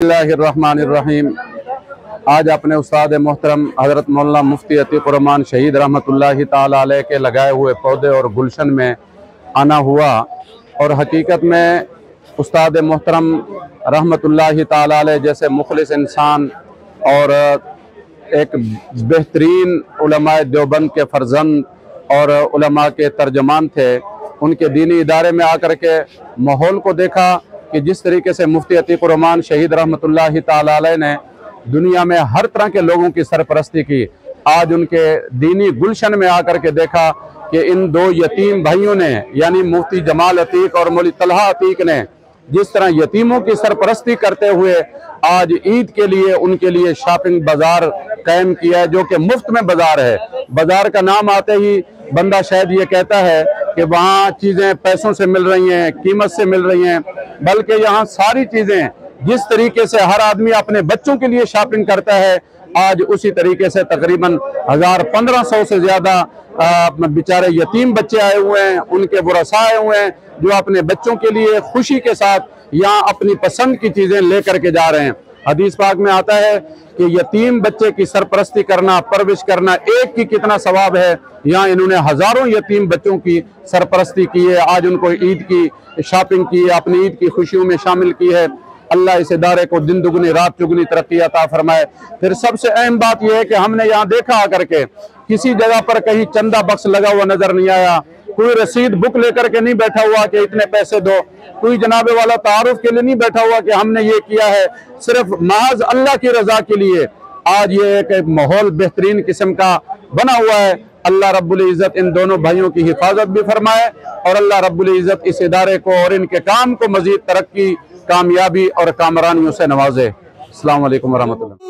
बिस्मिल्लाहिर्रहमानिर्रहीम। आज अपने उस्ताद मोहतरम हज़रत मौलाना मुफ्ती अतीक़ुर रहमान शहीद रहमतुल्लाहि ताला अलैह के लगाए हुए पौधे और गुलशन में आना हुआ और हकीकत में उस्ताद मोहतरम रहमतुल्लाहि ताला अलैह जैसे मुखलिस इंसान और एक बेहतरीन उलमाए देवबंद के फर्जंद और उलमा के तर्जमान थे। उनके दीनी इदारे में आकर के माहौल को देखा कि जिस तरीके से मुफ्ती अतीक़ुर रहमान शहीद रहमतुल्लाहि ताला अलैह ने दुनिया में हर तरह के लोगों की सरपरस्ती की, आज उनके दीनी गुलशन में आकर के देखा कि इन दो यतीम भाइयों ने यानी मुफ्ती जमाल अतीक और मौलवी तलहा अतीक ने जिस तरह यतीमों की सरपरस्ती करते हुए आज ईद के लिए उनके लिए शॉपिंग बाजार कायम किया है, जो कि मुफ्त में बाजार है। बाजार का नाम आते ही बंदा शायद ये कहता है कि वहाँ चीज़ें पैसों से मिल रही हैं, कीमत से मिल रही हैं, बल्कि यहाँ सारी चीज़ें जिस तरीके से हर आदमी अपने बच्चों के लिए शॉपिंग करता है, आज उसी तरीके से तकरीबन 1500 से ज़्यादा बेचारे यतीम बच्चे आए हुए हैं, उनके बुरसा आए हुए हैं जो अपने बच्चों के लिए खुशी के साथ यहाँ अपनी पसंद की चीज़ें लेकर के जा रहे हैं। हदीस पाक में आता है कि यतीम बच्चे की सरपरस्ती करना, परवरिश करना एक की कितना सवाब है। यहाँ इन्होंने हज़ारों यतीम बच्चों की सरपरस्ती की है, आज उनको ईद की शॉपिंग की है, अपनी ईद की खुशियों में शामिल की है। अल्लाह इस इदारे को दिन दुगनी रात चुगनी तरक्की अता फरमाए। फिर सबसे अहम बात यह है कि हमने यहाँ देखा आकर के किसी जगह पर कहीं चंदा बक्स लगा हुआ नजर नहीं आया, कोई रसीद बुक लेकर के नहीं बैठा हुआ कि इतने पैसे दो, कोई जनाबे वाला तारुफ के लिए नहीं बैठा हुआ कि हमने ये किया है, सिर्फ महज अल्लाह की रजा के लिए आज ये एक माहौल बेहतरीन किस्म का बना हुआ है। अल्लाह रब्बुल इज़्ज़त इन दोनों भाइयों की हिफाजत भी फरमाए और अल्लाह रब्बुल इज़्ज़त इस इदारे को और इनके काम को मजीद तरक्की, कामयाबी और कामरानियों से नवाजे। अस्सलाम वालेकुम वरहमतुल्लाह।